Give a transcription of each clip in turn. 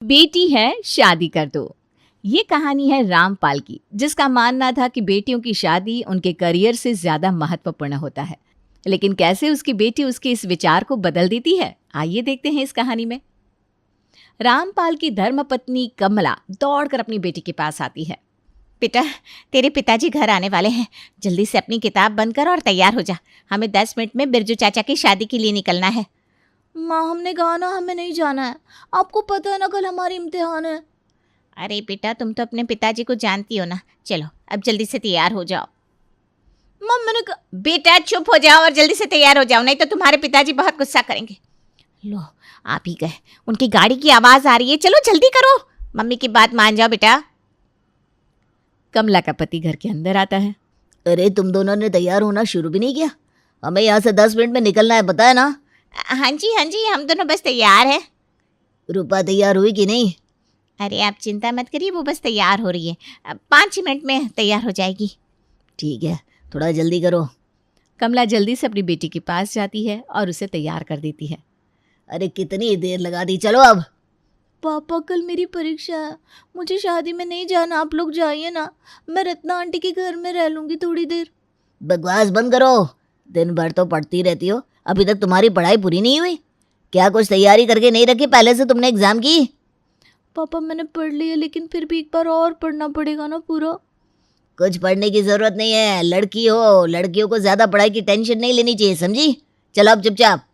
बेटी है शादी कर दो। ये कहानी है रामपाल की, जिसका मानना था कि बेटियों की शादी उनके करियर से ज्यादा महत्वपूर्ण होता है। लेकिन कैसे उसकी बेटी उसके इस विचार को बदल देती है, आइए देखते हैं इस कहानी में। रामपाल की धर्मपत्नी कमला दौड़कर अपनी बेटी के पास आती है। बेटा, तेरे पिताजी घर आने वाले हैं, जल्दी से अपनी किताब बंद कर और तैयार हो जा। हमें 10 मिनट में बिरजू चाचा की शादी के लिए निकलना है। माँ, हमने कहा ना हमें नहीं जाना है। आपको पता है ना कल हमारी इम्तिहान है। अरे बेटा, तुम तो अपने पिताजी को जानती हो ना। चलो अब जल्दी से तैयार हो जाओ। माँ, मैंने कहा। बेटा चुप हो जाओ और जल्दी से तैयार हो जाओ, नहीं तो तुम्हारे पिताजी बहुत गुस्सा करेंगे। लो, आप ही गए, उनकी गाड़ी की आवाज आ रही है। चलो जल्दी करो, मम्मी की बात मान जाओ बेटा। कमला का पति घर के अंदर आता है। अरे, तुम दोनों ने तैयार होना शुरू भी नहीं किया? हमें यहाँ से 10 मिनट में निकलना है, पता है ना? हाँ जी, हम दोनों बस तैयार हैं। रूपा तैयार हुई कि नहीं? अरे आप चिंता मत करिए, वो बस तैयार हो रही है, 5 मिनट में तैयार हो जाएगी। ठीक है, थोड़ा जल्दी करो। कमला जल्दी से अपनी बेटी के पास जाती है और उसे तैयार कर देती है। अरे कितनी देर लगा दी, चलो अब। पापा, कल मेरी परीक्षा है, मुझे शादी में नहीं जाना, आप लोग जाइए ना। मैं रत्ना आंटी के घर में रह लूंगी थोड़ी देर। बकवास बंद करो, दिन भर तो पढ़ती रहती हो, अभी तक तुम्हारी पढ़ाई पूरी नहीं हुई? क्या कुछ तैयारी करके नहीं रखी पहले से तुमने एग्जाम की? पापा, मैंने पढ़ लिया, लेकिन फिर भी एक बार और पढ़ना पड़ेगा ना पूरा। कुछ पढ़ने की जरूरत नहीं है, लड़की हो, लड़कियों को ज्यादा पढ़ाई की टेंशन नहीं लेनी चाहिए, समझी? चलो अब चुपचाप।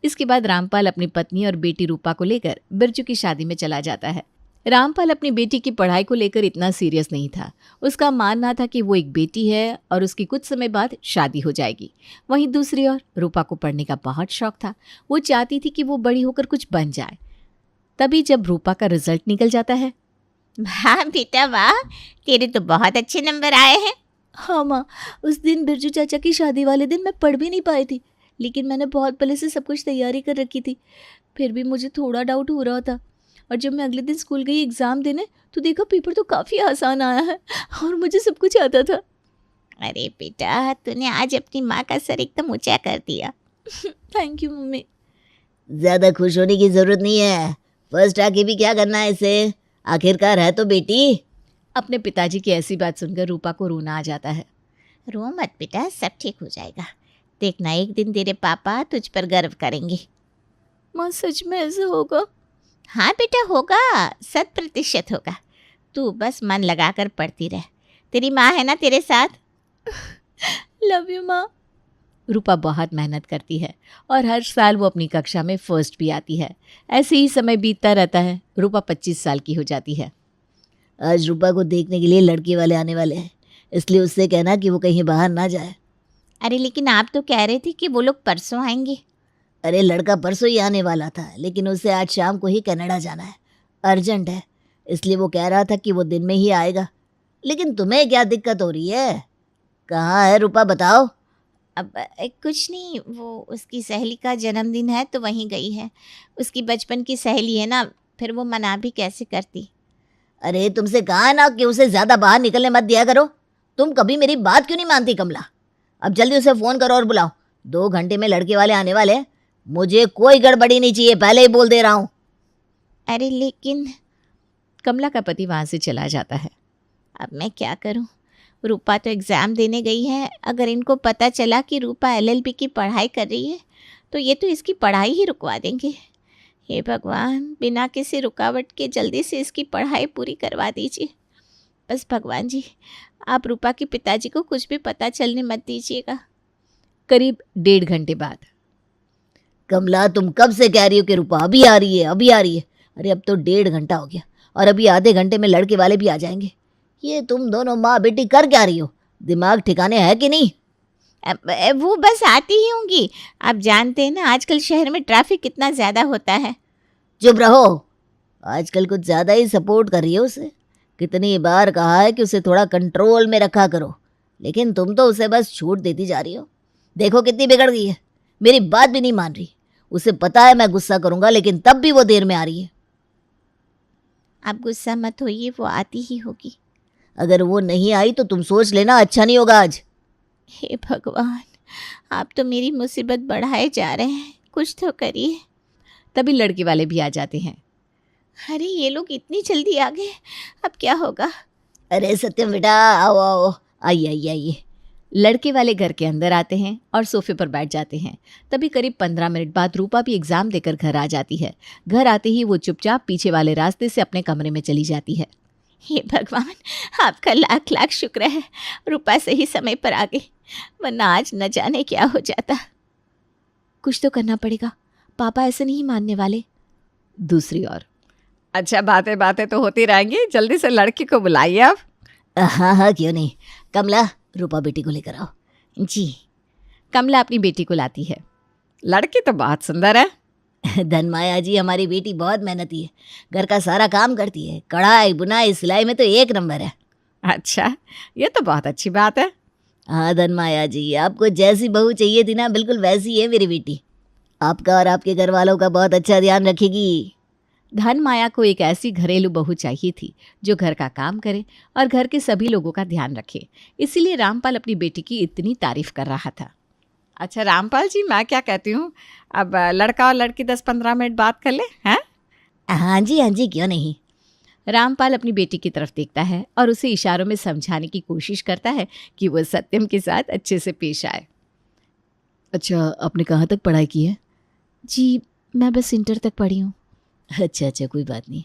इसके बाद रामपाल अपनी पत्नी और बेटी रूपा को लेकर बिरजू की शादी में चला जाता है। रामपाल अपनी बेटी की पढ़ाई को लेकर इतना सीरियस नहीं था। उसका मानना था कि वो एक बेटी है और उसकी कुछ समय बाद शादी हो जाएगी। वहीं दूसरी ओर रूपा को पढ़ने का बहुत शौक था। वो चाहती थी कि वो बड़ी होकर कुछ बन जाए। तभी जब रूपा का रिजल्ट निकल जाता है। वाह बेटा वाह, तेरे तो बहुत अच्छे नंबर आए हैं। हाँ माँ, उस दिन बिरजू चाचा की शादी वाले दिन मैं पढ़ भी नहीं पाई थी, लेकिन मैंने बहुत पहले से सब कुछ तैयारी कर रखी थी। फिर भी मुझे थोड़ा डाउट हो रहा था, और जब मैं अगले दिन स्कूल गई एग्ज़ाम देने तो देखा पेपर तो काफ़ी आसान आया है और मुझे सब कुछ आता था। अरे बेटा, तूने आज अपनी माँ का सर एकदम ऊंचा कर दिया। Thank you mummy. ज़्यादा खुश होने की ज़रूरत नहीं है, फर्स्ट आके भी क्या करना है इसे, आखिरकार है तो बेटी। अपने पिताजी की ऐसी बात सुनकर रूपा को रोना आ जाता है। रो मत बेटा, सब ठीक हो जाएगा। देखना, एक दिन तेरे पापा तुझ पर गर्व करेंगे। माँ, सच में ऐसा होगा? हाँ बेटा, होगा, 100% होगा। तू बस मन लगाकर पढ़ती रह, तेरी माँ है ना तेरे साथ। लव यू माँ। रूपा बहुत मेहनत करती है और हर साल वो अपनी कक्षा में फर्स्ट भी आती है। ऐसे ही समय बीतता रहता है। रूपा 25 साल की हो जाती है। आज रूपा को देखने के लिए लड़के वाले आने वाले हैं, इसलिए उससे कहना कि वो कहीं बाहर ना जाए। अरे लेकिन आप तो कह रहे थे कि वो लोग परसों आएंगे। अरे लड़का परसों ही आने वाला था, लेकिन उसे आज शाम को ही कनाडा जाना है, अर्जेंट है, इसलिए वो कह रहा था कि वो दिन में ही आएगा। लेकिन तुम्हें क्या दिक्कत हो रही है? कहाँ है रूपा, बताओ। अब कुछ नहीं, वो उसकी सहेली का जन्मदिन है तो वहीं गई है। उसकी बचपन की सहेली है ना, फिर वो मना भी कैसे करती। अरे तुमसे कहा ना कि उसे ज़्यादा बाहर निकलने मत दिया करो। तुम कभी मेरी बात क्यों नहीं मानती कमला? अब जल्दी उसे फ़ोन करो और बुलाओ, 2 घंटे में लड़के वाले आने वाले हैं। मुझे कोई गड़बड़ी नहीं चाहिए, पहले ही बोल दे रहा हूँ। अरे लेकिन कमला का पति वहाँ से चला जाता है। अब मैं क्या करूँ? रूपा तो एग्ज़ाम देने गई है, अगर इनको पता चला कि रूपा LLB की पढ़ाई कर रही है तो ये तो इसकी पढ़ाई ही रुकवा देंगे। हे भगवान, बिना किसी रुकावट के जल्दी से इसकी पढ़ाई पूरी करवा दीजिए। बस भगवान जी, आप रूपा के पिताजी को कुछ भी पता चलने मत दीजिएगा। करीब 1.5 घंटे बाद। कमला, तुम कब से कह रही हो कि रूपा अभी आ रही है, अभी आ रही है? अरे अब तो 1.5 घंटा हो गया और अभी आधे घंटे में लड़के वाले भी आ जाएंगे। ये तुम दोनों माँ बेटी कर क्या रही हो? दिमाग ठिकाने है कि नहीं? वो बस आती ही होंगी। आप जानते हैं ना आजकल शहर में ट्रैफिक कितना ज़्यादा होता है। चुप रहो, आजकल कुछ ज़्यादा ही सपोर्ट कर रही हो उसे। कितनी बार कहा है कि उसे थोड़ा कंट्रोल में रखा करो, लेकिन तुम तो उसे बस छूट देती जा रही हो। देखो कितनी बिगड़ गई है, मेरी बात भी नहीं मान रही। उसे पता है मैं गुस्सा करूंगा, लेकिन तब भी वो देर में आ रही है। आप गुस्सा मत होइए, वो आती ही होगी। अगर वो नहीं आई तो तुम सोच लेना, अच्छा नहीं होगा आज। हे भगवान, आप तो मेरी मुसीबत बढ़ाए जा रहे हैं, कुछ तो करिए। तभी लड़के वाले भी आ जाते हैं। अरे ये लोग इतनी जल्दी आ गए, अब क्या होगा? अरे सत्यम बेटा, आओ आओ, आइए आइए आइए। लड़के वाले घर के अंदर आते हैं और सोफे पर बैठ जाते हैं। तभी करीब 15 मिनट बाद रूपा भी एग्जाम देकर घर आ जाती है। घर आते ही वो चुपचाप पीछे वाले रास्ते से अपने कमरे में चली जाती है। हे भगवान, आपका लाख लाख शुक्र है, रूपा सही समय पर आ गई, वरना आज न जाने क्या हो जाता। कुछ तो करना पड़ेगा, पापा ऐसे नहीं मानने वाले। दूसरी ओर, अच्छा बातें बातें तो होती रहेंगी, जल्दी से लड़की को बुलाइए आप। हाँ हाँ क्यों नहीं। कमला, रूपा बेटी को लेकर आओ। जी। कमला अपनी बेटी को लाती है। लड़की तो बहुत सुंदर है। धनमाया जी, हमारी बेटी बहुत मेहनती है, घर का सारा काम करती है, कढ़ाई बुनाई सिलाई में तो 1 नंबर है। अच्छा, ये तो बहुत अच्छी बात है। हाँ धनमाया जी, आपको जैसी बहू चाहिए थी ना, बिल्कुल वैसी है मेरी बेटी। आपका और आपके घर वालों का बहुत अच्छा ध्यान रखेगी। धनमाया को एक ऐसी घरेलू बहू चाहिए थी जो घर का काम करे और घर के सभी लोगों का ध्यान रखे। इसीलिए रामपाल अपनी बेटी की इतनी तारीफ कर रहा था। अच्छा रामपाल जी, मैं क्या कहती हूँ, अब लड़का और लड़की 10-15 मिनट बात कर ले हैं? हाँ जी क्यों नहीं। रामपाल अपनी बेटी की तरफ देखता है और उसे इशारों में समझाने की कोशिश करता है कि वो सत्यम के साथ अच्छे से पेश आए। अच्छा, आपने कहाँ तक पढ़ाई की है? जी, मैं बस इंटर तक पढ़ी हूँ। अच्छा, कोई बात नहीं।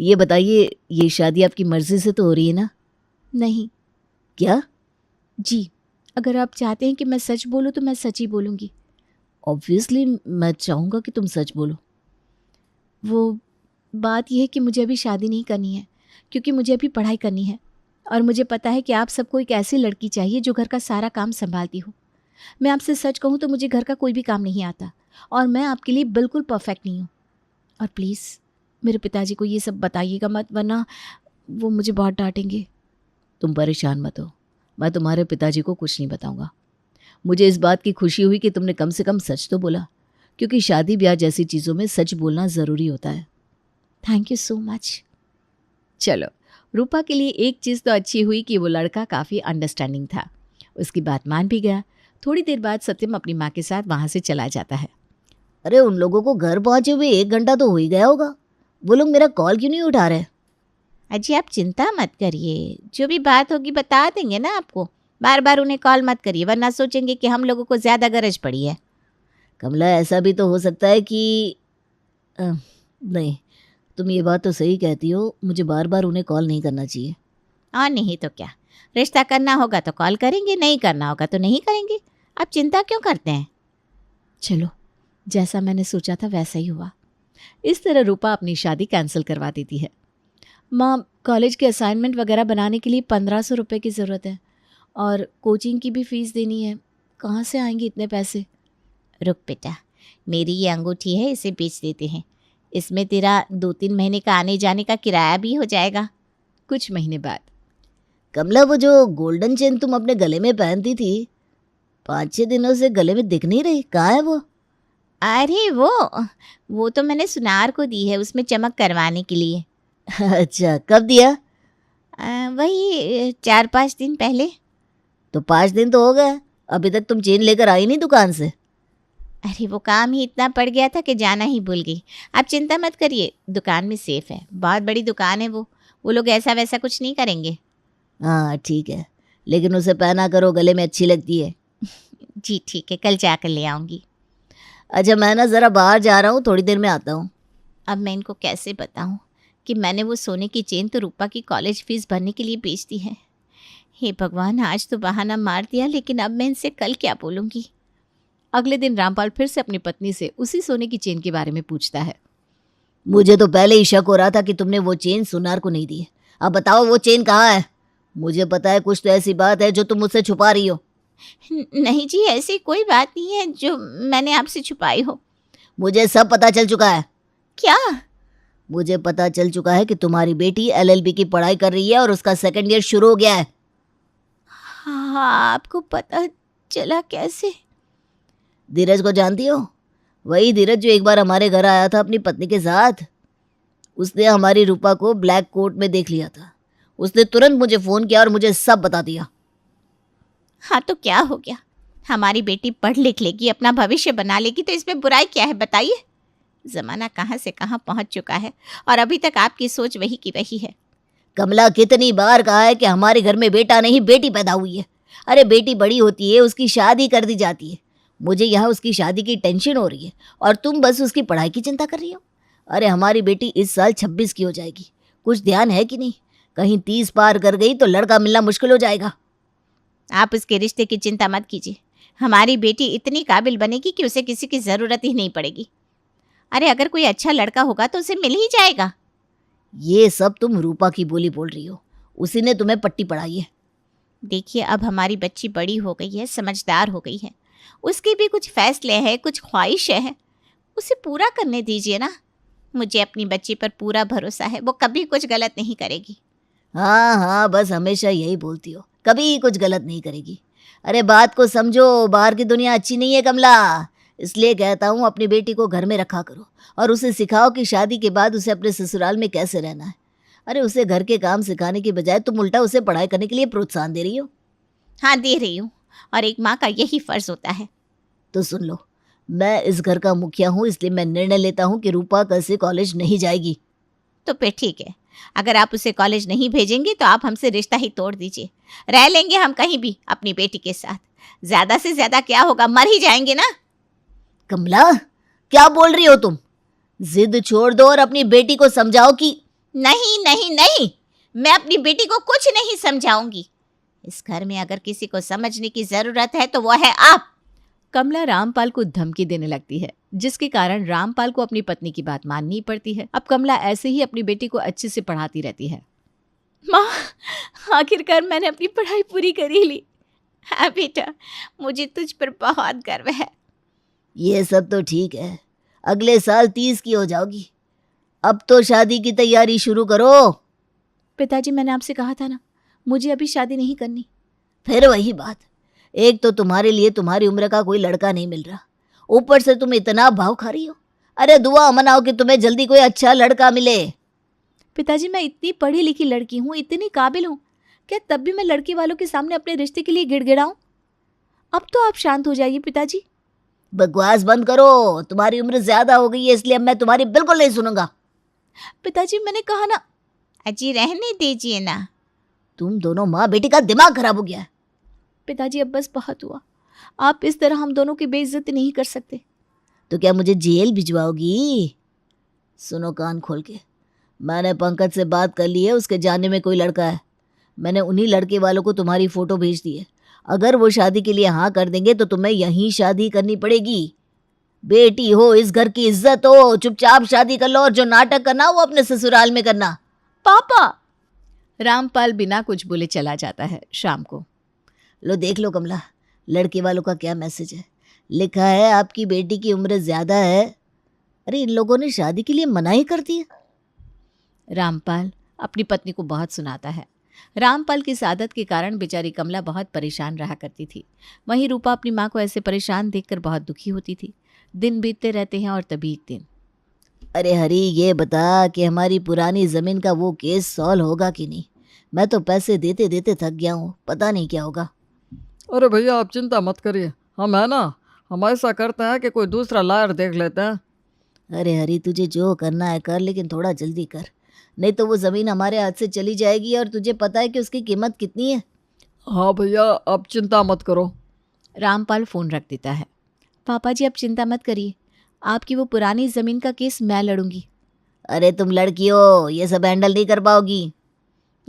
ये बताइए, ये शादी आपकी मर्जी से तो हो रही है ना? नहीं। क्या? जी, अगर आप चाहते हैं कि मैं सच बोलूँ तो मैं सच ही बोलूँगी। ऑब्वियसली मैं चाहूँगा कि तुम सच बोलो। वो बात यह है कि मुझे अभी शादी नहीं करनी है, क्योंकि मुझे अभी पढ़ाई करनी है और मुझे पता है कि आप सबको एक ऐसी लड़की चाहिए जो घर का सारा काम संभालती हो। मैं आपसे सच कहूँ तो मुझे घर का कोई भी काम नहीं आता और मैं आपके लिए बिल्कुल परफेक्ट नहीं हूँ। और प्लीज़ मेरे पिताजी को ये सब बताइएगा मत, वरना वो मुझे बहुत डांटेंगे। तुम परेशान मत हो, मैं तुम्हारे पिताजी को कुछ नहीं बताऊंगा। मुझे इस बात की खुशी हुई कि तुमने कम से कम सच तो बोला, क्योंकि शादी ब्याह जैसी चीज़ों में सच बोलना ज़रूरी होता है। Thank you so much. चलो, रूपा के लिए एक चीज़ तो अच्छी हुई कि वो लड़का काफ़ी अंडरस्टैंडिंग था, उसकी बात मान भी गया। थोड़ी देर बाद सत्यम अपनी माँ के साथ वहाँ से चला जाता है। अरे उन लोगों को घर पहुंचे हुए 1 घंटा तो हो ही गया होगा, वो लोग मेरा कॉल क्यों नहीं उठा रहे? अजी आप चिंता मत करिए, जो भी बात होगी बता देंगे ना आपको। बार बार उन्हें कॉल मत करिए, वरना सोचेंगे कि हम लोगों को ज़्यादा गरज पड़ी है। कमला, ऐसा भी तो हो सकता है कि नहीं, तुम ये बात तो सही कहती हो, मुझे बार बार उन्हें कॉल नहीं करना चाहिए। और नहीं तो क्या, रिश्ता करना होगा तो कॉल करेंगे, नहीं करना होगा तो नहीं करेंगे। आप चिंता क्यों करते हैं? चलो, जैसा मैंने सोचा था वैसा ही हुआ। इस तरह रूपा अपनी शादी कैंसिल करवा देती है। माँ, कॉलेज के असाइनमेंट वगैरह बनाने के लिए 1500 रुपये की ज़रूरत है और कोचिंग की भी फ़ीस देनी है, कहाँ से आएंगे इतने पैसे? रुक बेटा, मेरी ये अंगूठी है, इसे बेच देते हैं, इसमें तेरा 2-3 महीने का आने जाने का किराया भी हो जाएगा। कुछ महीने बाद, कमला, वो जो गोल्डन चेन तुम अपने गले में पहनती थी, 5-6 दिनों से गले में दिख नहीं रही, कहाँ है वो? अरे वो तो मैंने सुनार को दी है, उसमें चमक करवाने के लिए। अच्छा, कब दिया? वही 4-5 दिन पहले। तो 5 दिन तो हो गए, अभी तक तुम चेन लेकर आई नहीं दुकान से? अरे वो काम ही इतना पड़ गया था कि जाना ही भूल गई। आप चिंता मत करिए, दुकान में सेफ है, बहुत बड़ी दुकान है वो लोग ऐसा वैसा कुछ नहीं करेंगे। हाँ ठीक है, लेकिन उसे पहना करो, गले में अच्छी लगती है। जी ठीक है, कल जाकर ले आऊँगी। अच्छा, मैं ना ज़रा बाहर जा रहा हूँ, थोड़ी देर में आता हूँ। अब मैं इनको कैसे बताऊँ कि मैंने वो सोने की चेन तो रूपा की कॉलेज फीस भरने के लिए बेच दी है। हे भगवान, आज तो बहाना मार दिया, लेकिन अब मैं इनसे कल क्या बोलूँगी? अगले दिन रामपाल फिर से अपनी पत्नी से उसी सोने की चेन के बारे में पूछता है। मुझे तो पहले ही शक हो रहा था कि तुमने वो चेन सुनार को नहीं दी है। अब बताओ वो चेन कहाँ है? मुझे पता है कुछ तो ऐसी बात है जो तुम मुझसे छुपा रही हो। नहीं जी, ऐसी कोई बात नहीं है जो मैंने आपसे छुपाई हो। मुझे सब पता चल चुका है। क्या? मुझे पता चल चुका है कि तुम्हारी बेटी LLB की पढ़ाई कर रही है और उसका 2nd ईयर शुरू हो गया है। हाँ, आपको पता चला कैसे? धीरज को जानती हो? वही धीरज जो एक बार हमारे घर आया था अपनी पत्नी के साथ। उसने हमारी रूपा को ब्लैक कोट में देख लिया था। उसने तुरंत मुझे फ़ोन किया और मुझे सब बता दिया। हाँ तो क्या हो गया? हमारी बेटी पढ़ लिख लेगी, अपना भविष्य बना लेगी, तो इसमें बुराई क्या है बताइए? ज़माना कहाँ से कहाँ पहुँच चुका है और अभी तक आपकी सोच वही की वही है। कमला, कितनी बार कहा है कि हमारे घर में बेटा नहीं बेटी पैदा हुई है। अरे बेटी बड़ी होती है, उसकी शादी कर दी जाती है। मुझे यहाँ उसकी शादी की टेंशन हो रही है और तुम बस उसकी पढ़ाई की चिंता कर रही हो। अरे हमारी बेटी इस साल 26 की हो जाएगी, कुछ ध्यान है कि नहीं? कहीं 30 पार कर गई तो लड़का मिलना मुश्किल हो जाएगा। आप उसके रिश्ते की चिंता मत कीजिए, हमारी बेटी इतनी काबिल बनेगी कि उसे किसी की ज़रूरत ही नहीं पड़ेगी। अरे अगर कोई अच्छा लड़का होगा तो उसे मिल ही जाएगा। ये सब तुम रूपा की बोली बोल रही हो, उसी ने तुम्हें पट्टी पढ़ाई है। देखिए, अब हमारी बच्ची बड़ी हो गई है, समझदार हो गई है, उसके भी कुछ फैसले हैं, कुछ ख्वाहिशें हैं, उसे पूरा करने दीजिए ना। मुझे अपनी बच्ची पर पूरा भरोसा है, वो कभी कुछ गलत नहीं करेगी। हाँ हाँ, बस हमेशा यही बोलती हो, कभी कुछ गलत नहीं करेगी। अरे बात को समझो, बाहर की दुनिया अच्छी नहीं है कमला। इसलिए कहता हूँ अपनी बेटी को घर में रखा करो और उसे सिखाओ कि शादी के बाद उसे अपने ससुराल में कैसे रहना है। अरे उसे घर के काम सिखाने की बजाय तुम उल्टा उसे पढ़ाई करने के लिए प्रोत्साहन दे रही हो। हाँ, दे रही हूँ, और एक माँ का यही फ़र्ज़ होता है। तो सुन लो, मैं इस घर का मुखिया हूँ, इसलिए मैं निर्णय लेता हूँ कि रूपा कल से कॉलेज नहीं जाएगी। तो फिर ठीक है, अगर आप उसे कॉलेज नहीं भेजेंगे तो आप हमसे रिश्ता ही तोड़ दीजिए। रह लेंगे हम कहीं भी अपनी बेटी के साथ। ज़्यादा से ज़्यादा क्या होगा, मर ही जाएंगे ना। कमला, क्या बोल रही हो तुम? जिद छोड़ दो और अपनी बेटी को समझाओ कि नहीं नहीं नहीं, मैं अपनी बेटी को कुछ नहीं समझाऊंगी। इस घर में अगर किसी को समझने की ज़रूरत है तो वो है आप। कमला रामपाल को धमकी देने लगती है, जिसके कारण रामपाल को अपनी पत्नी की बात माननी पड़ती है। अब कमला ऐसे ही अपनी बेटी को अच्छे से पढ़ाती रहती है। माँ, आखिरकार मैंने अपनी पढ़ाई पूरी कर ही ली। हाँ बेटा, मुझे तुझ पर बहुत गर्व है। ये सब तो ठीक है, अगले साल 30 की हो जाओगी। अब तो शादी की तैयारी शुरू करो। पिताजी, मैंने आपसे कहा था ना, मुझे अभी शादी नहीं करनी। फिर वही बात, एक तो तुम्हारे लिए तुम्हारी उम्र का कोई लड़का नहीं मिल रहा, ऊपर से तुम इतना भाव खा रही हो। अरे दुआ मनाओ कि तुम्हें जल्दी कोई अच्छा लड़का मिले। पिताजी, मैं इतनी पढ़ी लिखी लड़की हूँ, इतनी काबिल हूँ, क्या तब भी मैं लड़के वालों के सामने अपने रिश्ते के लिए गिड़गिड़ाऊं? अब तो आप शांत हो जाइए पिताजी। बकवास बंद करो, तुम्हारी उम्र ज्यादा हो गई है, इसलिए अब मैं तुम्हारी बिल्कुल नहीं सुनूंगा। पिताजी, मैंने कहा ना। अजी रहने दीजिए ना। तुम दोनों माँ बेटी का दिमाग खराब हो गया है। पिताजी, अब बस बहुत हुआ, आप इस तरह हम दोनों की बेइज्जती नहीं कर सकते। तो क्या मुझे जेल भिजवाओगी? सुनो कान खोल के, मैंने पंकज से बात कर ली है, उसके जाने में कोई लड़का है। मैंने उन्हीं लड़के वालों को तुम्हारी फोटो भेज दी है। अगर वो शादी के लिए हाँ कर देंगे तो तुम्हें यहीं शादी करनी पड़ेगी। बेटी हो, इस घर की इज्जत हो, चुपचाप शादी कर लो और जो नाटक करना वो अपने ससुराल में करना। पापा! रामपाल बिना कुछ बोले चला जाता है। शाम को, लो देख लो कमला, लड़के वालों का क्या मैसेज है। लिखा है आपकी बेटी की उम्र ज्यादा है। अरे इन लोगों ने शादी के लिए मना ही कर दिया। रामपाल अपनी पत्नी को बहुत सुनाता है। रामपाल की इस आदत के कारण बेचारी कमला बहुत परेशान रहा करती थी। वहीं रूपा अपनी माँ को ऐसे परेशान देखकर बहुत दुखी होती थी। दिन बीतते रहते हैं और तभी एक दिन, अरे हरी, ये बता कि हमारी पुरानी जमीन का वो केस सॉल्व होगा कि नहीं? मैं तो पैसे देते देते थक गया हूँ, पता नहीं क्या होगा। अरे भैया, आप चिंता मत करिए, हम है ना, हम ऐसा करते हैं कि कोई दूसरा लायर देख लेते हैं। अरे हरी, तुझे जो करना है कर, लेकिन थोड़ा जल्दी कर, नहीं तो वो ज़मीन हमारे हाथ से चली जाएगी और तुझे पता है कि उसकी कीमत कितनी है। हाँ भैया, आप चिंता मत करो। रामपाल फ़ोन रख देता है। पापा जी, आप चिंता मत करिए, आपकी वो पुरानी ज़मीन का केस मैं लड़ूंगी। अरे तुम लड़की हो, ये सब हैंडल नहीं कर पाओगी।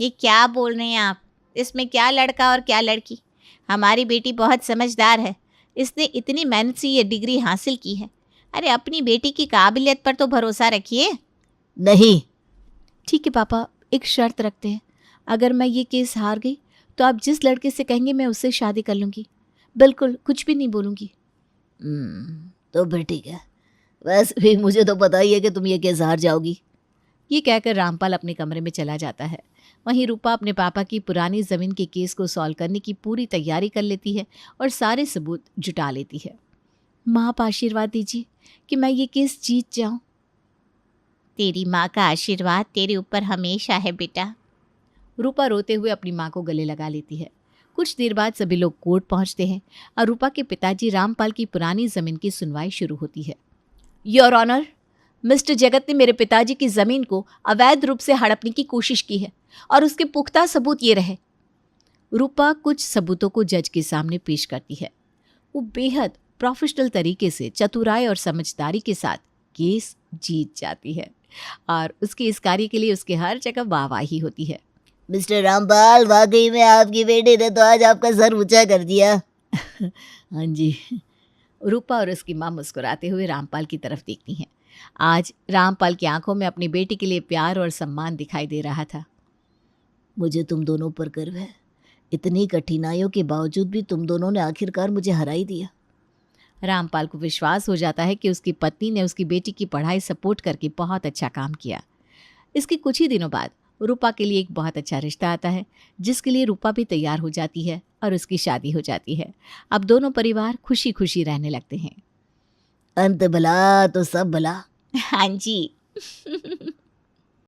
ये क्या बोल रहे हैं आप? इसमें क्या लड़का और क्या लड़की? हमारी बेटी बहुत समझदार है, इसने इतनी मेहनत से ये डिग्री हासिल की है। अरे अपनी बेटी की काबिलियत पर तो भरोसा रखिए। नहीं। ठीक है पापा, एक शर्त रखते हैं, अगर मैं ये केस हार गई तो आप जिस लड़के से कहेंगे मैं उससे शादी कर लूँगी, बिल्कुल कुछ भी नहीं बोलूँगी। तो फिर ठीक है, वैसे भी मुझे तो पता ही है कि तुम ये केस हार जाओगी। ये कहकर रामपाल अपने कमरे में चला जाता है। वहीं रूपा अपने पापा की पुरानी ज़मीन के केस को सॉल्व करने की पूरी तैयारी कर लेती है और सारे सबूत जुटा लेती है। माँ, आप आशीर्वाद दीजिए कि मैं ये केस जीत जाऊँ। तेरी माँ का आशीर्वाद तेरे ऊपर हमेशा है बेटा। रूपा रोते हुए अपनी माँ को गले लगा लेती है। कुछ देर बाद सभी लोग कोर्ट पहुँचते हैं और रूपा के पिताजी रामपाल की पुरानी ज़मीन की सुनवाई शुरू होती है। योर ऑनर, मिस्टर जगत ने मेरे पिताजी की जमीन को अवैध रूप से हड़पने की कोशिश की है और उसके पुख्ता सबूत ये रहे। रूपा कुछ सबूतों को जज के सामने पेश करती है। वो बेहद प्रोफेशनल तरीके से चतुराई और समझदारी के साथ केस जीत जाती है और उसके इस कार्य के लिए उसके हर जगह वाहवाही होती है। मिस्टर रामपाल, वाकई में आपकी बेटी ने तो आज आपका सर ऊंचा कर दिया। हाँ जी। रूपा और उसकी माँ मुस्कुराते हुए रामपाल की तरफ देखती हैं। आज रामपाल की आंखों में अपनी बेटी के लिए प्यार और सम्मान दिखाई दे रहा था। मुझे तुम दोनों पर गर्व है। इतनी कठिनाइयों के बावजूद भी तुम दोनों ने आखिरकार मुझे हरा ही दिया। रामपाल को विश्वास हो जाता है कि उसकी पत्नी ने उसकी बेटी की पढ़ाई सपोर्ट करके बहुत अच्छा काम किया। इसके कुछ ही दिनों बाद रूपा के लिए एक बहुत अच्छा रिश्ता आता है, जिसके लिए रूपा भी तैयार हो जाती है और उसकी शादी हो जाती है। अब दोनों परिवार खुशी खुशी रहने लगते हैं। अंत भला तो सब भला। हाँ जी।